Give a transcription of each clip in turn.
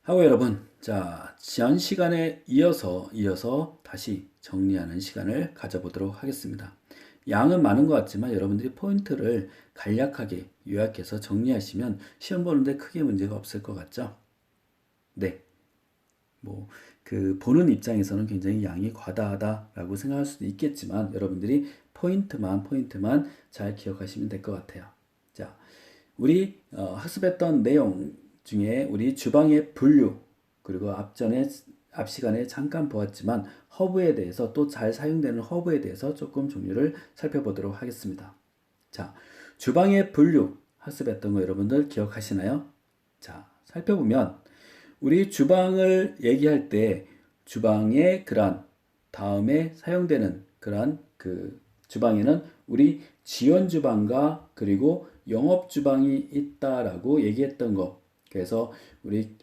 하고 여러분, 자, 지난 시간에 이어서 다시 정리하는 시간을 가져보도록 하겠습니다. 양은 많은 것 같지만 여러분들이 포인트를 간략하게 요약해서 정리하시면 시험 보는데 크게 문제가 없을 것 같죠? 네. 뭐, 보는 입장에서는 굉장히 양이 과다하다라고 생각할 수도 있겠지만 여러분들이 포인트만 잘 기억하시면 될 것 같아요. 자, 우리 학습했던 내용 중에 우리 주방의 분류 그리고 앞 시간에 잠깐 보았지만 허브에 대해서 또 잘 사용되는 허브에 대해서 조금 종류를 살펴보도록 하겠습니다. 자, 주방의 분류 학습했던 거 여러분들 기억하시나요? 자, 살펴보면 우리 주방을 얘기할 때 주방의 그란 다음에 사용되는 그런 주방에는 우리 지원 주방과 그리고 영업 주방이 있다라고 얘기했던 거. 그래서 우리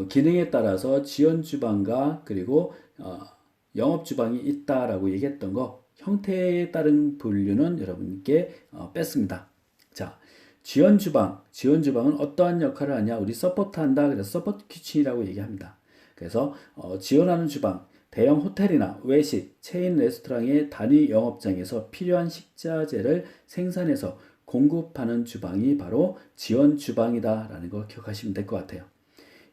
기능에 따라서 지원 주방과 그리고 영업 주방이 있다라고 얘기했던 거. 형태에 따른 분류는 여러분께 뺐습니다. 자, 지원 주방은 어떠한 역할을 하냐? 우리 서포트한다. 그래서 서포트 키친이라고 얘기합니다. 그래서 지원하는 주방, 대형 호텔이나 외식, 체인 레스토랑의 단위 영업장에서 필요한 식자재를 생산해서 공급하는 주방이 바로 지원 주방이다라는 거 기억하시면 될 것 같아요.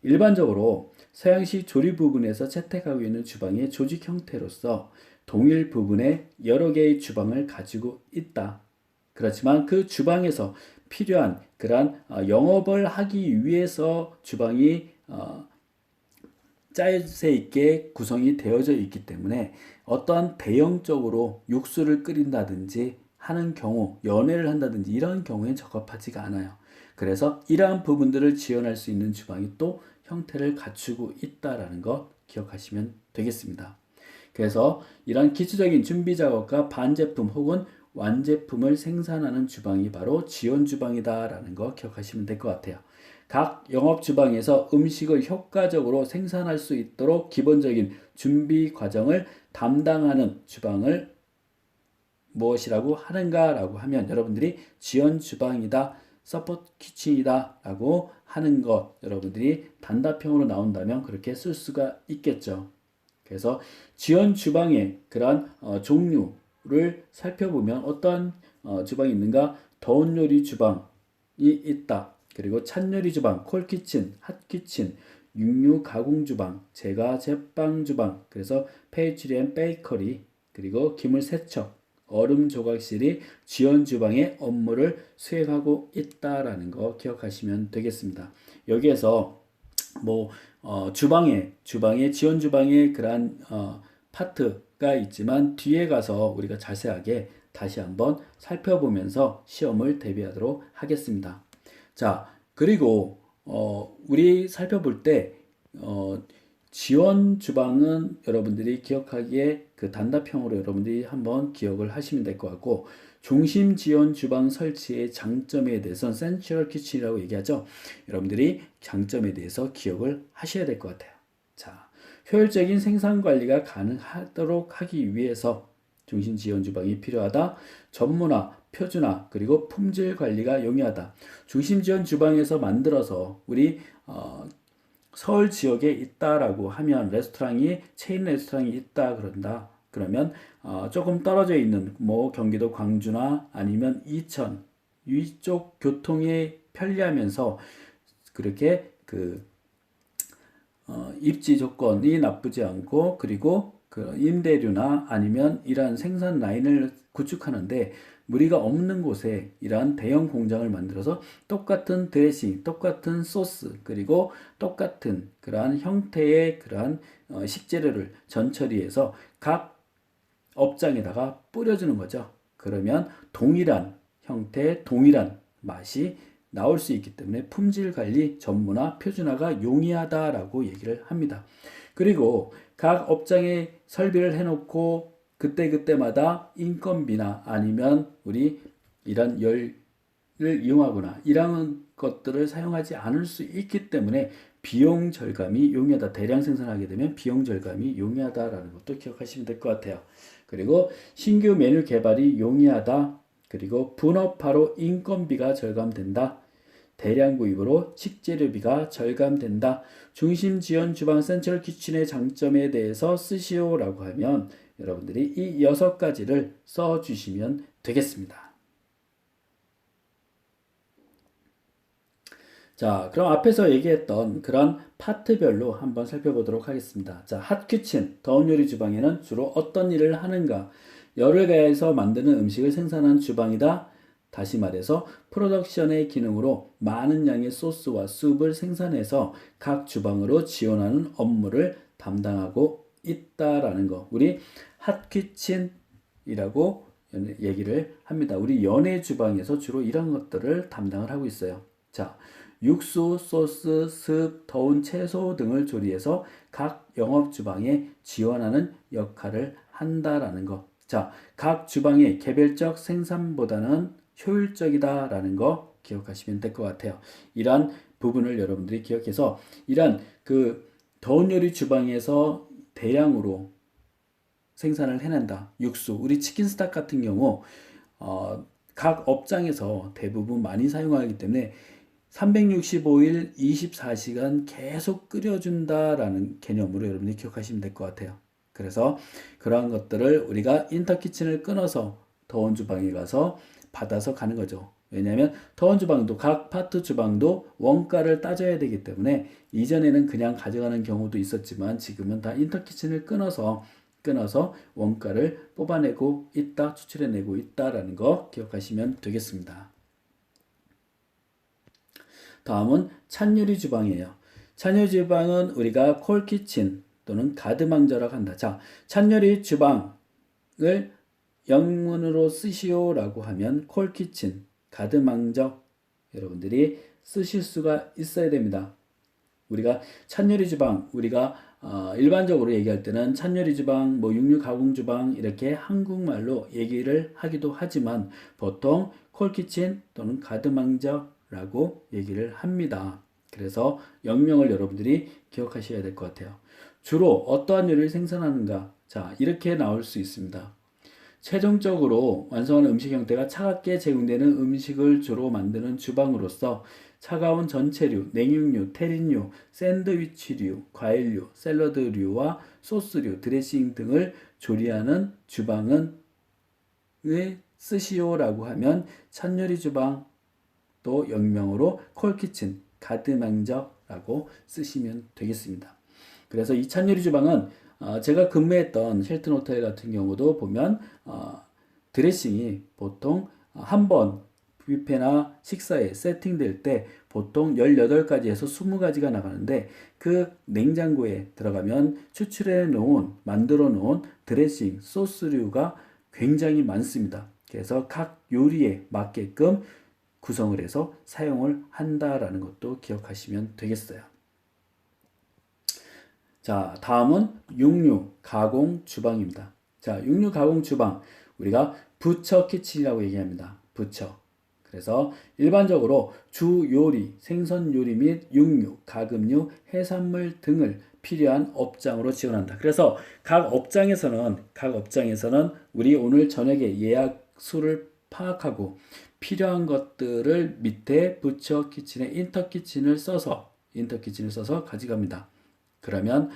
일반적으로 서양식 조리 부분에서 채택하고 있는 주방의 조직 형태로서 동일 부분에 여러 개의 주방을 가지고 있다. 그렇지만 그 주방에서 필요한 그러한 영업을 하기 위해서 주방이 짜여져 있게 구성이 되어져 있기 때문에 어떠한 대형적으로 육수를 끓인다든지 하는 경우, 연애를 한다든지 이런 경우에 적합하지가 않아요. 그래서 이러한 부분들을 지원할 수 있는 주방이 또 형태를 갖추고 있다라는 거 기억하시면 되겠습니다. 그래서 이런 기초적인 준비 작업과 반제품 혹은 완제품을 생산하는 주방이 바로 지원 주방이다라는 거 기억하시면 될 것 같아요. 각 영업 주방에서 음식을 효과적으로 생산할 수 있도록 기본적인 준비 과정을 담당하는 주방을 무엇이라고 하는가라고 하면 여러분들이 지원 주방이다, 서포트 키친이다 라고 하는 것 여러분들이 단답형으로 나온다면 그렇게 쓸 수가 있겠죠. 그래서 지원 주방의 그러한 종류를 살펴보면 어떤 주방이 있는가? 더운 요리 주방이 있다. 그리고 찬 요리 주방, 콜키친, 핫키친, 육류 가공 주방, 제빵 주방, 그래서 페이트리 앤 베이커리, 그리고 기물 세척, 얼음 조각실이 지원 주방의 업무를 수행하고 있다라는 거 기억하시면 되겠습니다. 여기에서 주방에 지원 주방에 그러한 파트가 있지만 뒤에 가서 우리가 자세하게 다시 한번 살펴보면서 시험을 대비하도록 하겠습니다. 자, 그리고 우리 살펴볼 때 지원 주방은 여러분들이 기억하기에 그 단답형으로 여러분들이 한번 기억을 하시면 될 것 같고, 중심 지원 주방 설치의 장점에 대해서는 센트럴 키친이라고 얘기하죠. 여러분들이 장점에 대해서 기억을 하셔야 될 것 같아요. 자, 효율적인 생산 관리가 가능하도록 하기 위해서 중심 지원 주방이 필요하다. 전문화, 표준화, 그리고 품질 관리가 용이하다. 중심 지원 주방에서 만들어서 우리 서울 지역에 있다라고 하면 체인 레스토랑이 있다 그런다. 그러면 조금 떨어져 있는 경기도 광주나 아니면 이천 이쪽 교통이 편리하면서 그렇게 입지 조건이 나쁘지 않고 그리고 임대료나 아니면 이러한 생산 라인을 구축하는데 무리가 없는 곳에 이러한 대형 공장을 만들어서 똑같은 드레싱, 똑같은 소스, 그리고 똑같은 그러한 형태의 그러한 식재료를 전처리해서 각 업장에다가 뿌려주는 거죠. 그러면 동일한 형태, 동일한 맛이 나올 수 있기 때문에 품질 관리, 전문화, 표준화가 용이하다라고 얘기를 합니다. 그리고 각 업장에 설비를 해놓고 그때그때마다 인건비나 아니면 우리 이런 열을 이용하거나 이런 것들을 사용하지 않을 수 있기 때문에 비용 절감이 용이하다. 대량 생산하게 되면 비용 절감이 용이하다라는 것도 기억하시면 될 것 같아요. 그리고 신규 메뉴 개발이 용이하다. 그리고 분업화로 인건비가 절감된다. 대량 구입으로 식재료비가 절감된다. 중심 지원 주방 센트럴 키친의 장점에 대해서 쓰시오라고 하면 여러분들이 이 6가지를 써주시면 되겠습니다. 자, 그럼 앞에서 얘기했던 그런 파트별로 한번 살펴보도록 하겠습니다. 자, 핫키친, 더운 요리 주방에는 주로 어떤 일을 하는가? 열을 가해서 만드는 음식을 생산하는 주방이다. 다시 말해서 프로덕션의 기능으로 많은 양의 소스와 숲을 생산해서 각 주방으로 지원하는 업무를 담당하고 있다라는 거. 우리 핫키친이라고 얘기를 합니다. 우리 연해 주방에서 주로 이런 것들을 담당을 하고 있어요. 자, 육수, 소스, 습, 더운 채소 등을 조리해서 각 영업 주방에 지원하는 역할을 한다라는 거. 자, 각 주방의 개별적 생산보다는 효율적이다라는 거 기억하시면 될 것 같아요. 이러한 부분을 여러분들이 기억해서 이러한 그 더운 요리 주방에서 대량으로 생산을 해낸다. 육수, 우리 치킨 스탁 같은 경우 각 업장에서 대부분 많이 사용하기 때문에 365일 24시간 계속 끓여준다라는 개념으로 여러분들이 기억하시면 될 것 같아요. 그래서 그러한 것들을 우리가 인터키친을 끊어서 더운 주방에 가서 받아서 가는 거죠. 왜냐하면 더운 주방도 각 파트 주방도 원가를 따져야 되기 때문에 이전에는 그냥 가져가는 경우도 있었지만 지금은 다 인터키친을 끊어서 원가를 뽑아내고 있다, 추출해내고 있다라는 거 기억하시면 되겠습니다. 다음은 찬요리 주방이에요. 찬요리 주방은 우리가 콜키친 또는 가드망저라고 한다. 자, 찬요리 주방을 영문으로 쓰시오라고 하면 콜키친, 가드망저 여러분들이 쓰실 수가 있어야 됩니다. 우리가 찬요리 주방, 우리가 일반적으로 얘기할 때는 찬요리 주방, 뭐 육류 가공 주방 이렇게 한국말로 얘기를 하기도 하지만 보통 콜키친 또는 가드망저라고 얘기를 합니다. 그래서 영명을 여러분들이 기억하셔야 될 것 같아요. 주로 어떠한 요리를 생산하는가? 자, 이렇게 나올 수 있습니다. 최종적으로 완성하는 음식 형태가 차갑게 제공되는 음식을 주로 만드는 주방으로서 차가운 전체류, 냉육류, 테린류, 샌드위치류, 과일류, 샐러드류와 소스류, 드레싱 등을 조리하는 주방은 왜 쓰시오라고 하면 찬요리 주방 또 영명으로 콜키친, 가드망저라고 쓰시면 되겠습니다. 그래서 이 찬요리 주방은 제가 근무했던 힐튼 호텔 같은 경우도 보면 드레싱이 보통 한 번 뷔페나 식사에 세팅될 때 보통 18가지에서 20가지가 나가는데 그 냉장고에 들어가면 추출해 놓은 만들어 놓은 드레싱, 소스류가 굉장히 많습니다. 그래서 각 요리에 맞게끔 구성을 해서 사용을 한다라는 것도 기억하시면 되겠어요. 자, 다음은 육류 가공 주방입니다. 자, 육류 가공 주방 우리가 부처 키친이라고 얘기합니다. 부처. 그래서 일반적으로 주 요리, 생선 요리 및 육류, 가금류, 해산물 등을 필요한 업장으로 지원한다. 그래서 각 업장에서는 우리 오늘 저녁에 예약 수를 파악하고 필요한 것들을 밑에 부처 키친에 인터키친을 써서 가져갑니다. 그러면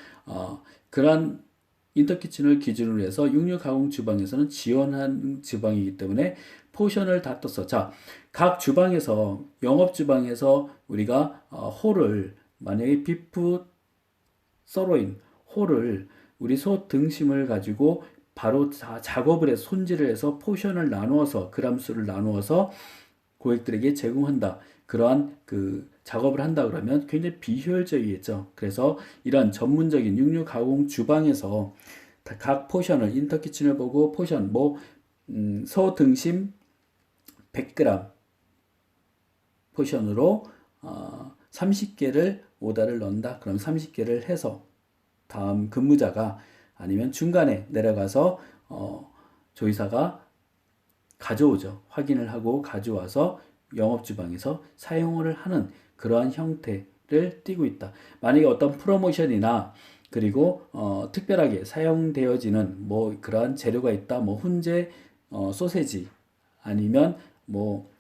그런 인터키친을 기준으로 해서 육류 가공 주방에서는 지원한 주방이기 때문에 포션을 다 떴어. 자, 각 주방에서 영업 주방에서 우리가 홀을 만약에 비프 서로인 홀을 우리 소 등심을 가지고 바로 다 작업을 해서 손질을 해서 포션을 나누어서 그람수를 나누어서 고객들에게 제공한다. 그러한 그 작업을 한다 그러면 굉장히 비효율적이겠죠. 그래서 이런 전문적인 육류 가공 주방에서 각 포션을 인터키친을 보고 포션 소 등심 100g 포션으로 30개를 오다를 넣는다. 그럼 30개를 해서 다음 근무자가 아니면 중간에 내려가서 조리사가 가져오죠. 확인을 하고 가져와서 영업주방에서 사용을 하는 그러한 형태를 띠고 있다. 만약에 어떤 프로모션이나 그리고 특별하게 사용되어지는 그러한 재료가 있다. 훈제 소세지 아니면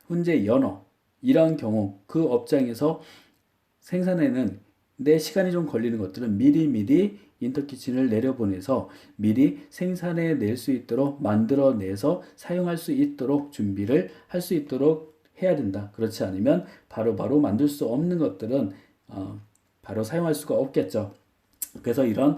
훈제 연어 이런 경우 그 업장에서 생산에는 내 시간이 좀 걸리는 것들은 미리미리 인터키친을 내려보내서 미리 생산해 낼 수 있도록 만들어내서 사용할 수 있도록 준비를 할 수 있도록 해야 된다. 그렇지 않으면 바로바로 만들 수 없는 것들은 바로 사용할 수가 없겠죠. 그래서 이런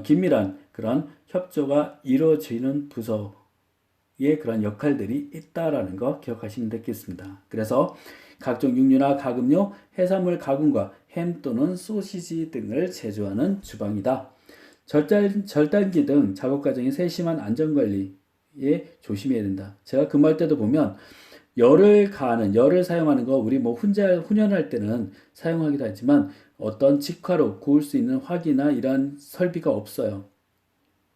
긴밀한 그런 협조가 이루어지는 부서의 그런 역할들이 있다라는 거 기억하시면 되겠습니다. 그래서 각종 육류나 가금류, 해산물 가공과 햄 또는 소시지 등을 제조하는 주방이다. 절단기 등 작업 과정의 세심한 안전관리에 조심해야 된다. 제가 근무할 때도 보면 열을 사용하는 거 우리 뭐 혼자 훈련할 때는 사용하기도 하지만 어떤 직화로 구울 수 있는 화기나 이런 설비가 없어요.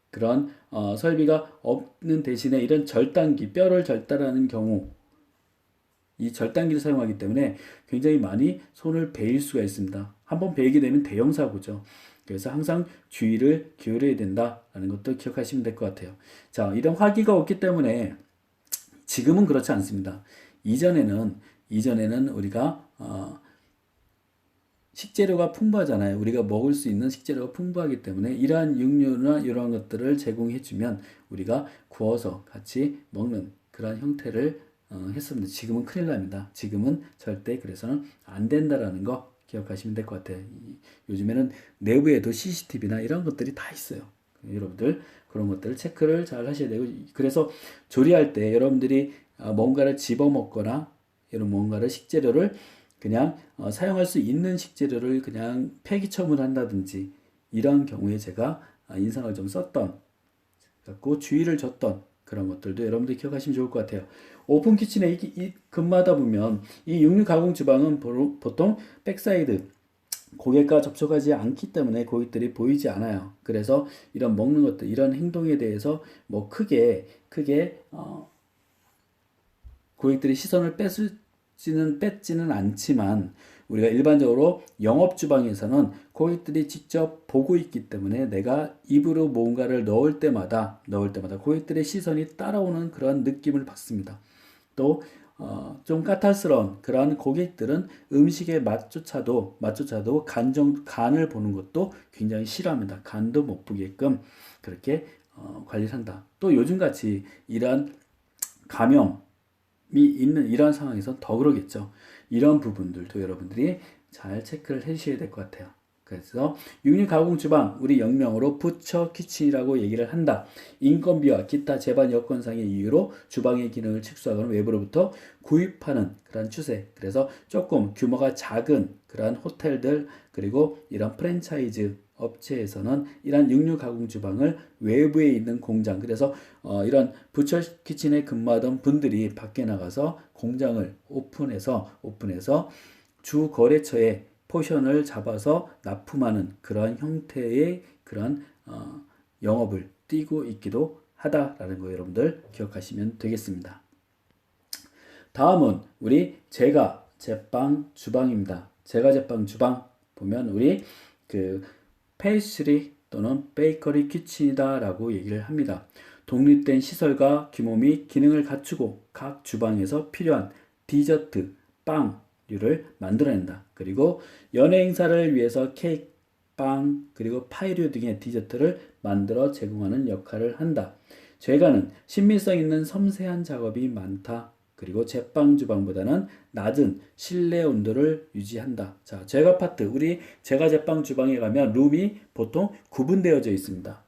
그런 설비가 없는 대신에 이런 절단기, 뼈를 절단하는 경우 이 절단기를 사용하기 때문에 굉장히 많이 손을 베일 수가 있습니다. 한번 베이게 되면 대형 사고죠. 그래서 항상 주의를 기울여야 된다라는 것도 기억하시면 될 것 같아요. 자, 이런 화기가 없기 때문에 지금은 그렇지 않습니다. 이전에는 우리가 식재료가 풍부하잖아요. 우리가 먹을 수 있는 식재료가 풍부하기 때문에 이러한 육류나 이러한 것들을 제공해주면 우리가 구워서 같이 먹는 그런 형태를 했습니다. 지금은 큰일 납니다. 지금은 절대 그래서는 안 된다라는 거 기억하시면 될 것 같아요. 요즘에는 내부에도 CCTV나 이런 것들이 다 있어요. 여러분들 그런 것들을 체크를 잘 하셔야 되고 그래서 조리할 때 여러분들이 뭔가를 집어먹거나 이런 뭔가를 식재료를 그냥 사용할 수 있는 식재료를 그냥 폐기 처분한다든지 이런 경우에 제가 인상을 좀 썼던 갖고 주의를 줬던 그런 것들도 여러분들이 기억하시면 좋을 것 같아요. 오픈 키친에 근무하다 보면 이 육류 가공 주방은 보통 백사이드 고객과 접촉하지 않기 때문에 고객들이 보이지 않아요. 그래서 이런 먹는 것들, 이런 행동에 대해서 뭐 크게 고객들이 시선을 뺏지는 않지만 우리가 일반적으로 영업 주방에서는 고객들이 직접 보고 있기 때문에 내가 입으로 뭔가를 넣을 때마다 고객들의 시선이 따라오는 그런 느낌을 받습니다. 또 좀 까탈스러운 그러한 고객들은 음식의 맛조차도 간을 보는 것도 굉장히 싫어합니다. 간도 못 보게끔 그렇게 관리를 한다. 또 요즘같이 이러한 감염이 있는 이런 상황에서 더 그러겠죠. 이런 부분들도 여러분들이 잘 체크를 해주셔야 될 것 같아요. 그래서 육류 가공 주방, 우리 영명으로 부처 키친이라고 얘기를 한다. 인건비와 기타 제반 여건상의 이유로 주방의 기능을 축소하거나 외부로부터 구입하는 그런 추세. 그래서 조금 규모가 작은 그런 호텔들 그리고 이런 프랜차이즈 업체에서는 이런 육류 가공 주방을 외부에 있는 공장 그래서 이런 부처 키친에 근무하던 분들이 밖에 나가서 공장을 오픈해서 주 거래처에 포션을 잡아서 납품하는 그런 형태의 그런 영업을 띄고 있기도 하다라는 거 여러분들 기억하시면 되겠습니다. 다음은 우리 제과 제빵 주방입니다. 제과 제빵 주방 보면 우리 그 페이스트리 또는 베이커리 키친이다라고 얘기를 합니다. 독립된 시설과 규모 및 기능을 갖추고 각 주방에서 필요한 디저트, 빵류를 만들어낸다. 그리고 연예 행사를 위해서 케이크, 빵, 그리고 파이류 등의 디저트를 만들어 제공하는 역할을 한다. 제과는 신밀성 있는 섬세한 작업이 많다. 그리고 제빵 주방보다는 낮은 실내 온도를 유지한다. 자, 제과 파트. 우리 제과 제빵 주방에 가면 룸이 보통 구분되어져 있습니다.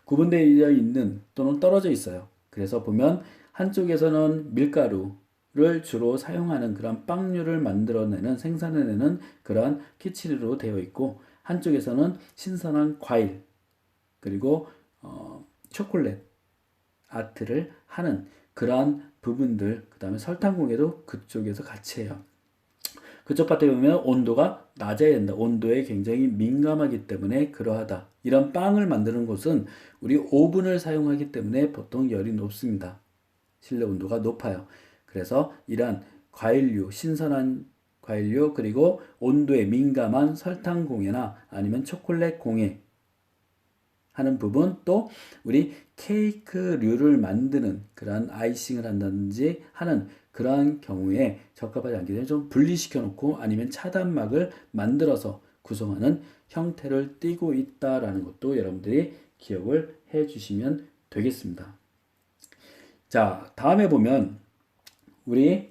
구분되어 있는 또는 떨어져 있어요. 그래서 보면 한쪽에서는 밀가루를 주로 사용하는 그런 빵류를 만들어내는 생산해내는 그런 키친으로 되어 있고 한쪽에서는 신선한 과일 그리고 초콜릿 아트를 하는 그러한 부분들 그 다음에 설탕 공예도 그쪽에서 같이 해요. 그쪽 파트에 보면 온도가 낮아야 된다. 온도에 굉장히 민감하기 때문에 그러하다. 이런 빵을 만드는 곳은 우리 오븐을 사용하기 때문에 보통 열이 높습니다. 실내 온도가 높아요. 그래서 이러한 과일류, 신선한 과일류 그리고 온도에 민감한 설탕 공예나 아니면 초콜릿 공예 하는 부분 또 우리 케이크류를 만드는 그런 아이싱을 한다든지 하는 그러한 경우에 적합하지 않기 때문에 좀 분리시켜 놓고 아니면 차단막을 만들어서 구성하는 형태를 띠고 있다라는 것도 여러분들이 기억을 해 주시면 되겠습니다. 자, 다음에 보면 우리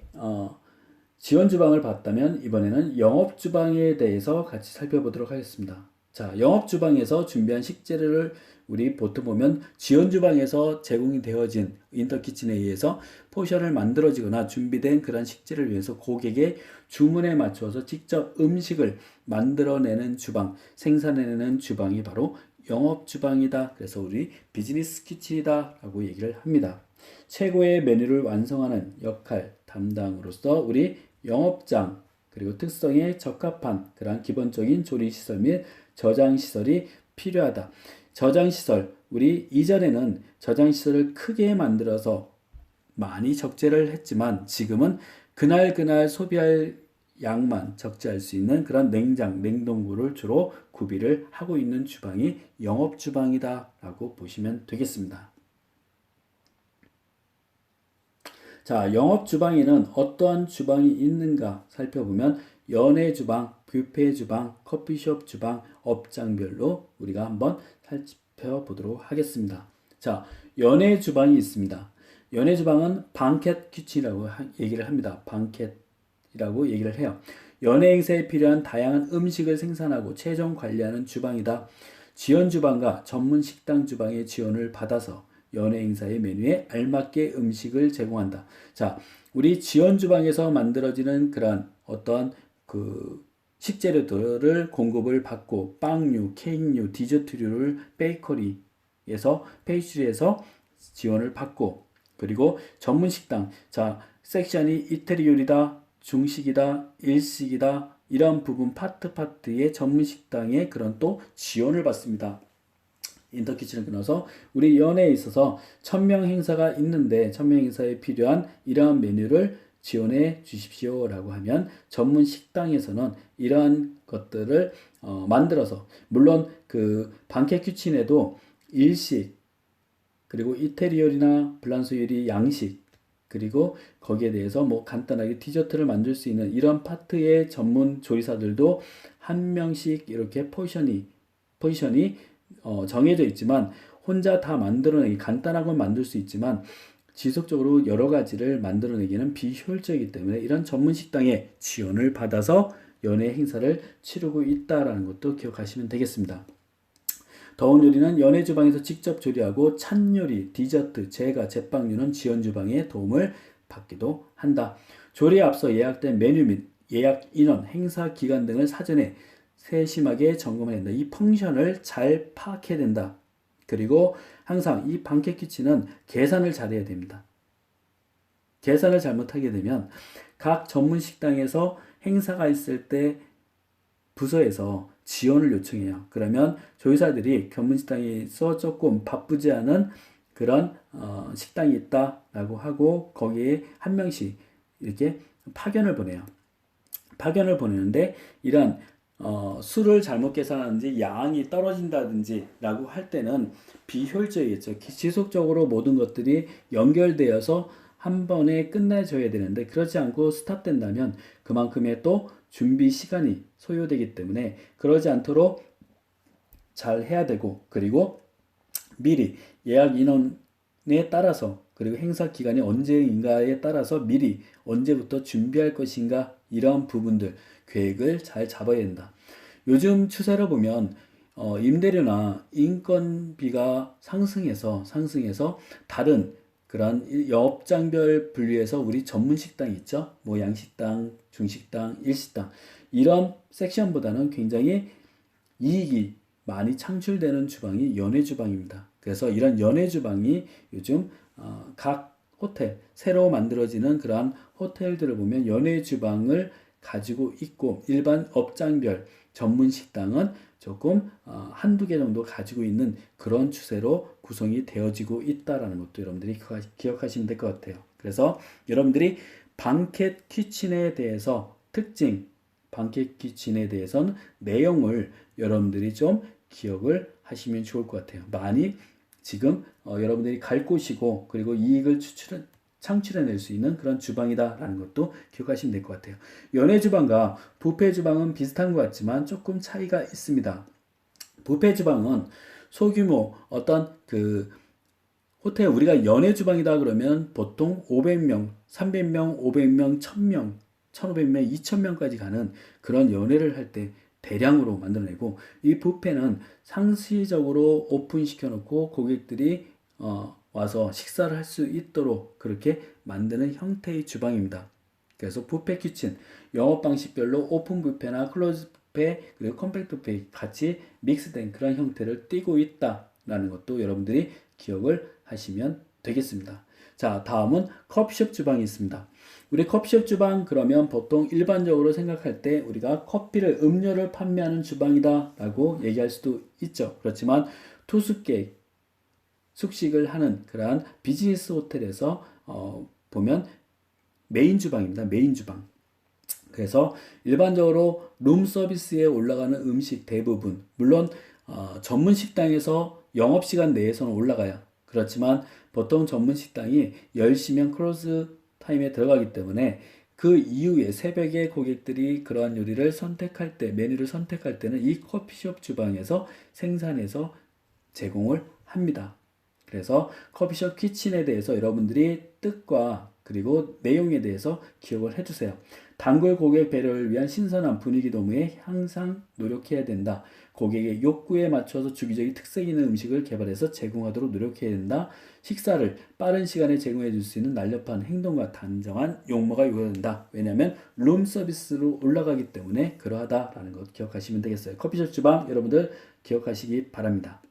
지원 주방을 봤다면 이번에는 영업 주방에 대해서 같이 살펴보도록 하겠습니다. 자, 영업 주방에서 준비한 식재료를 우리 보통 보면 지원 주방에서 제공이 되어진 인터키친에 의해서 포션을 만들어지거나 준비된 그런 식재료를 위해서 고객의 주문에 맞추어서 직접 음식을 만들어내는 주방, 생산해내는 주방이 바로 영업 주방이다. 그래서 우리 비즈니스 키친이다 라고 얘기를 합니다. 최고의 메뉴를 완성하는 역할 담당으로서 우리 영업장 그리고 특성에 적합한 그러한 기본적인 조리시설 및 저장시설이 필요하다. 저장시설, 우리 이전에는 저장시설을 크게 만들어서 많이 적재를 했지만 지금은 그날 소비할 양만 적재할 수 있는 그런 냉장, 냉동고를 주로 구비를 하고 있는 주방이 영업주방이다 라고 보시면 되겠습니다. 자, 영업주방에는 어떠한 주방이 있는가 살펴보면 연회 주방, 뷔페 주방, 커피숍 주방, 업장별로 우리가 한번 살펴보도록 하겠습니다. 자, 연회 주방이 있습니다. 연회 주방은 방켓 키친이라고 얘기를 합니다. 방켓이라고 얘기를 해요. 연회 행사에 필요한 다양한 음식을 생산하고 최종 관리하는 주방이다. 지원 주방과 전문 식당 주방의 지원을 받아서 연회 행사의 메뉴에 알맞게 음식을 제공한다. 자, 우리 지원 주방에서 만들어지는 그런 어떤 그 식재료들을 공급을 받고 빵류, 케이크류, 디저트류를 베이커리에서 페이스트리에서 지원을 받고 그리고 전문 식당, 자, 섹션이 이태리 요리다, 중식이다, 일식이다 이런 부분 파트의 전문 식당의 그런 또 지원을 받습니다. 인터키친을 끊어서 우리 연회에 있어서 1000명 행사가 있는데 1000명 행사에 필요한 이러한 메뉴를 지원해 주십시오 라고 하면 전문 식당에서는 이러한 것들을 만들어서 물론 그 방켓 키친에도 일식 그리고 이태리 요리나 프랑스 요리 양식 그리고 거기에 대해서 뭐 간단하게 디저트를 만들 수 있는 이런 파트의 전문 조리사들도 한 명씩 이렇게 포지션이 정해져 있지만 혼자 다 만들어내기 간단한 건 만들 수 있지만 지속적으로 여러 가지를 만들어내기는 비효율적이기 때문에 이런 전문 식당의 지원을 받아서 연회 행사를 치르고 있다라는 것도 기억하시면 되겠습니다. 더운 요리는 연회 주방에서 직접 조리하고 찬 요리, 디저트, 제과, 제빵류는 지원 주방의 도움을 받기도 한다. 조리에 앞서 예약된 메뉴 및 예약 인원, 행사 기간 등을 사전에 세심하게 점검해야 된다. 이 펑션을 잘 파악해야 된다. 그리고 항상 이 방켓 키친은 계산을 잘해야 됩니다. 계산을 잘못하게 되면 각 전문 식당에서 행사가 있을 때 부서에서 지원을 요청해요. 그러면 조리사들이 전문 식당에서 조금 바쁘지 않은 그런 식당이 있다라고 하고 거기에 한 명씩 이렇게 파견을 보내요. 파견을 보내는데 이런 수를 잘못 계산하는지 양이 떨어진다든지 라고 할 때는 비효율적이겠죠. 지속적으로 모든 것들이 연결되어서 한 번에 끝내줘야 되는데 그렇지 않고 스탑된다면 그만큼의 또 준비 시간이 소요되기 때문에 그러지 않도록 잘 해야 되고 그리고 미리 예약 인원에 따라서 그리고 행사 기간이 언제인가에 따라서 미리 언제부터 준비할 것인가 이런 부분들 계획을 잘 잡아야 된다. 요즘 추세를 보면 임대료나 인건비가 상승해서 다른 그런 영업장별 분류에서 우리 전문 식당 있죠? 뭐 양식당, 중식당, 일식당 이런 섹션보다는 굉장히 이익이 많이 창출되는 주방이 연회 주방입니다. 그래서 이런 연회 주방이 요즘 각 호텔, 새로 만들어지는 그러한 호텔들을 보면 연회 주방을 가지고 있고 일반 업장별 전문 식당은 조금 한두 개 정도 가지고 있는 그런 추세로 구성이 되어지고 있다라는 것도 여러분들이 기억하시면 될 것 같아요. 그래서 여러분들이 방켓 키친에 대해서 특징, 방켓 키친에 대해서는 내용을 여러분들이 좀 기억을 하시면 좋을 것 같아요. 많이 지금 여러분들이 갈 곳이고 그리고 이익을 창출해낼 수 있는 그런 주방이다라는 것도 기억하시면 될 것 같아요. 연회 주방과 뷔페 주방은 비슷한 것 같지만 조금 차이가 있습니다. 뷔페 주방은 소규모 어떤 그 호텔 우리가 연회 주방이다 그러면 보통 500명, 300명, 500명, 1000명, 1500명, 2000명까지 가는 그런 연회를 할 때 대량으로 만들어내고, 이 뷔페는 상시적으로 오픈시켜 놓고 고객들이 와서 식사를 할 수 있도록 그렇게 만드는 형태의 주방입니다. 그래서 뷔페 키친, 영업 방식별로 오픈 뷔페나 클로즈 뷔페 그리고 컴팩트 뷔페 같이 믹스된 그런 형태를 띠고 있다라는 것도 여러분들이 기억을 하시면 되겠습니다. 자, 다음은 커피숍 주방이 있습니다. 우리 커피숍 주방 그러면 보통 일반적으로 생각할 때 우리가 커피를 음료를 판매하는 주방이다 라고 얘기할 수도 있죠. 그렇지만 투숙객 숙식을 하는 그러한 비즈니스 호텔에서 보면 메인 주방입니다. 메인 주방. 그래서 일반적으로 룸 서비스에 올라가는 음식 대부분, 물론 전문 식당에서 영업시간 내에서는 올라가요. 그렇지만 보통 전문 식당이 10시면 클로즈 타임에 들어가기 때문에 그 이후에 새벽에 고객들이 그러한 요리를 선택할 때, 메뉴를 선택할 때는 이 커피숍 주방에서 생산해서 제공을 합니다. 그래서 커피숍 키친에 대해서 여러분들이 뜻과 그리고 내용에 대해서 기억을 해주세요. 단골 고객 배려를 위한 신선한 분위기 도모에 항상 노력해야 된다. 고객의 욕구에 맞춰서 주기적인 특색 있는 음식을 개발해서 제공하도록 노력해야 된다. 식사를 빠른 시간에 제공해 줄 수 있는 날렵한 행동과 단정한 용모가 요구된다. 왜냐하면 룸 서비스로 올라가기 때문에 그러하다라는 것 기억하시면 되겠어요. 커피숍 주방 여러분들 기억하시기 바랍니다.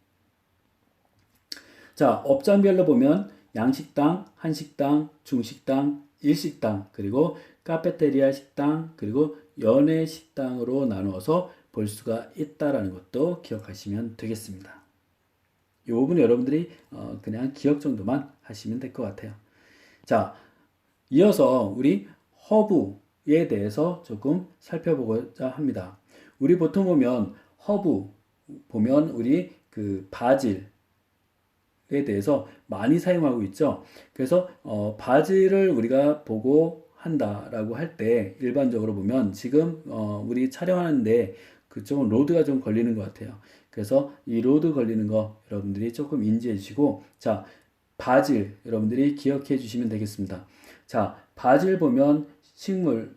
자, 업장별로 보면 양식당, 한식당, 중식당, 일식당, 그리고 카페테리아 식당, 그리고 연회 식당으로 나누어서 볼 수가 있다라는 것도 기억하시면 되겠습니다. 이 부분 여러분들이 그냥 기억 정도만 하시면 될 것 같아요. 자, 이어서 우리 허브에 대해서 조금 살펴보고자 합니다. 우리 보통 보면 허브 보면 우리 그 바질에 대해서 많이 사용하고 있죠. 그래서 바질을 우리가 보고 한다라고 할 때 일반적으로 보면 지금 우리 촬영하는데 그쪽은 로드가 좀 걸리는 것 같아요. 그래서 이 로드 걸리는 거 여러분들이 조금 인지해 주시고, 자, 바질 여러분들이 기억해 주시면 되겠습니다. 자, 바질 보면 식물에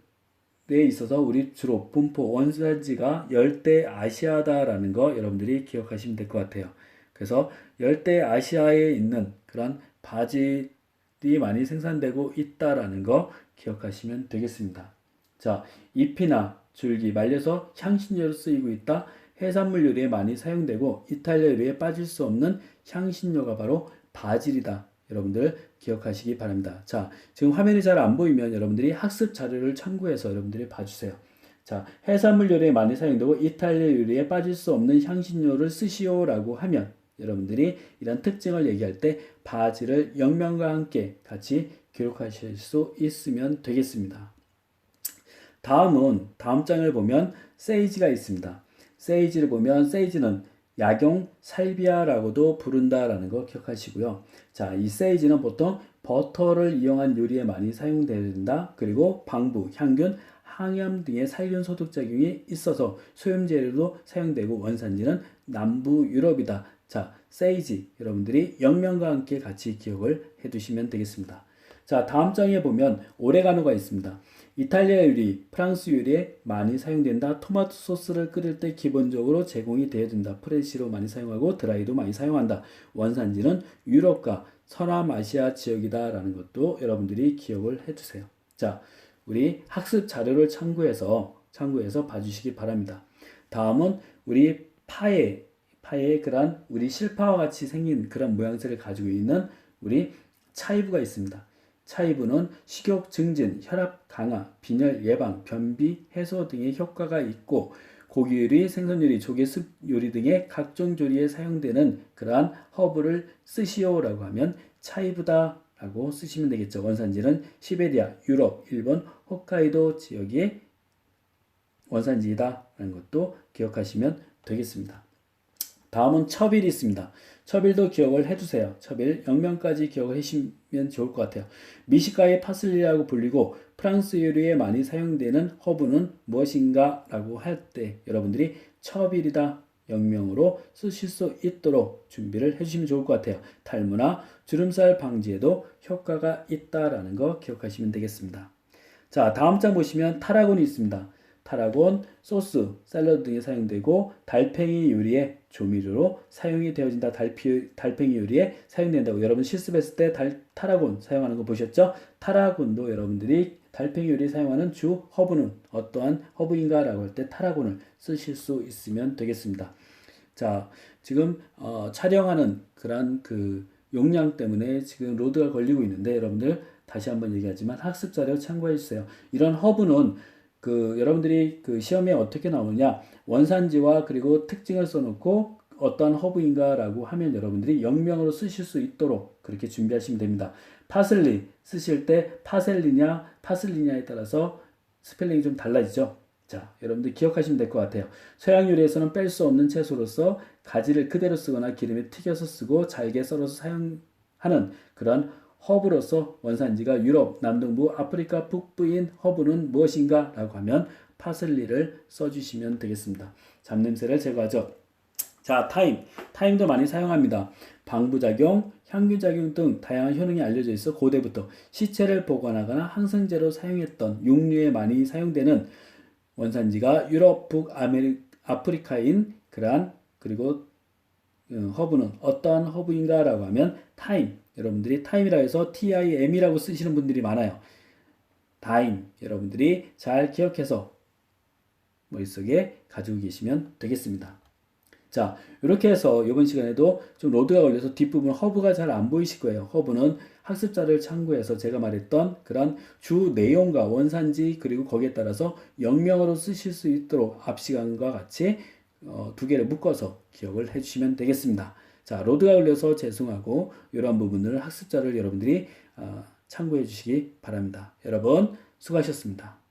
있어서 우리 주로 분포 원산지가 열대 아시아다라는 거 여러분들이 기억하시면 될 것 같아요. 그래서 열대 아시아에 있는 그런 바질이 많이 생산되고 있다라는 거 기억하시면 되겠습니다. 자, 잎이나 줄기 말려서 향신료로 쓰이고 있다. 해산물 요리에 많이 사용되고 이탈리아 요리에 빠질 수 없는 향신료가 바로 바질이다. 여러분들 기억하시기 바랍니다. 자, 지금 화면이 잘 안 보이면 여러분들이 학습 자료를 참고해서 여러분들이 봐주세요. 자, 해산물 요리에 많이 사용되고 이탈리아 요리에 빠질 수 없는 향신료를 쓰시오라고 하면 여러분들이 이런 특징을 얘기할 때 바질을 영명과 함께 같이 기록하실 수 있으면 되겠습니다. 다음은 다음 장을 보면 세이지가 있습니다. 세이지를 보면 세이지는 약용 살비아라고도 부른다라는 거 기억하시고요. 자, 이 세이지는 보통 버터를 이용한 요리에 많이 사용된다. 그리고 방부, 향균, 항염 등의 살균 소독 작용이 있어서 소염제로도 사용되고 원산지는 남부 유럽이다. 자, 세이지 여러분들이 영명과 함께 같이 기억을 해 두시면 되겠습니다. 자, 다음 장에 보면 오레가노가 있습니다. 이탈리아 요리, 프랑스 요리에 많이 사용된다. 토마토 소스를 끓일 때 기본적으로 제공이 되어야 된다. 프레시로 많이 사용하고 드라이도 많이 사용한다. 원산지는 유럽과 서남아시아 지역이다 라는 것도 여러분들이 기억을 해주세요. 자, 우리 학습 자료를 참고해서 봐주시기 바랍니다. 다음은 우리 파에 그런 우리 실파와 같이 생긴 그런 모양새를 가지고 있는 우리 차이브가 있습니다. 차이브는 식욕 증진, 혈압 강화, 빈혈 예방, 변비 해소 등의 효과가 있고 고기 요리, 생선 요리, 조개 습 요리 등의 각종 조리에 사용되는 그러한 허브를 쓰시오라고 하면 차이브다 라고 쓰시면 되겠죠. 원산지는 시베리아, 유럽, 일본, 홋카이도 지역의 원산지이다 라는 것도 기억하시면 되겠습니다. 다음은 첩일이 있습니다. 첩일도 기억을 해두세요. 첩일 0명까지 기억을 해주시면 좋을 것 같아요. 미식가의 파슬리라고 불리고 프랑스 요리에 많이 사용되는 허브는 무엇인가 라고 할 때 여러분들이 첩일이다 0명으로 쓰실 수 있도록 준비를 해주시면 좋을 것 같아요. 탈모나 주름살 방지에도 효과가 있다라는 거 기억하시면 되겠습니다. 자, 다음 장 보시면 타라곤이 있습니다. 타라곤, 소스, 샐러드 등에 사용되고 달팽이 요리의 조미료로 사용이 되어진다. 달팽이 요리에 사용된다고 여러분 실습했을 때 타라곤 사용하는 거 보셨죠? 타라곤도 여러분들이 달팽이 요리에 사용하는 주 허브는 어떠한 허브인가 라고 할 때 타라곤을 쓰실 수 있으면 되겠습니다. 자, 지금 촬영하는 그런 그 용량 때문에 지금 로드가 걸리고 있는데 여러분들 다시 한번 얘기하지만 학습 자료 참고해 주세요. 이런 허브는 그 여러분들이 그 시험에 어떻게 나오느냐 원산지와 그리고 특징을 써놓고 어떤 허브인가라고 하면 여러분들이 0명으로 쓰실 수 있도록 그렇게 준비하시면 됩니다. 파슬리 쓰실 때 파슬리냐 파슬리냐에 따라서 스펠링이 좀 달라지죠. 자, 여러분들 기억하시면 될 것 같아요. 서양 요리에서는 뺄 수 없는 채소로서 가지를 그대로 쓰거나 기름에 튀겨서 쓰고 잘게 썰어서 사용하는 그런 허브로서 원산지가 유럽, 남동부, 아프리카 북부인 허브는 무엇인가? 라고 하면 파슬리를 써주시면 되겠습니다. 잡냄새를 제거하죠. 자, 타임도 많이 사용합니다. 방부작용, 향균작용 등 다양한 효능이 알려져 있어 고대부터 시체를 보관하거나 항생제로 사용했던 육류에 많이 사용되는 원산지가 유럽, 아프리카인 그러한 그리고 허브는 어떠한 허브인가 라고 하면 여러분들이 타임이라 해서 TIM이라고 쓰시는 분들이 많아요. 여러분들이 잘 기억해서 머릿속에 가지고 계시면 되겠습니다. 자, 이렇게 해서 이번 시간에도 좀 로드가 걸려서 뒷부분 허브가 잘 안 보이실 거예요. 허브는 학습자를 참고해서 제가 말했던 그런 주 내용과 원산지 그리고 거기에 따라서 0명으로 쓰실 수 있도록 앞 시간과 같이 두 개를 묶어서 기억을 해주시면 되겠습니다. 자, 로드가 걸려서 죄송하고 이러한 부분을 학습자를 여러분들이 참고해 주시기 바랍니다. 여러분 수고하셨습니다.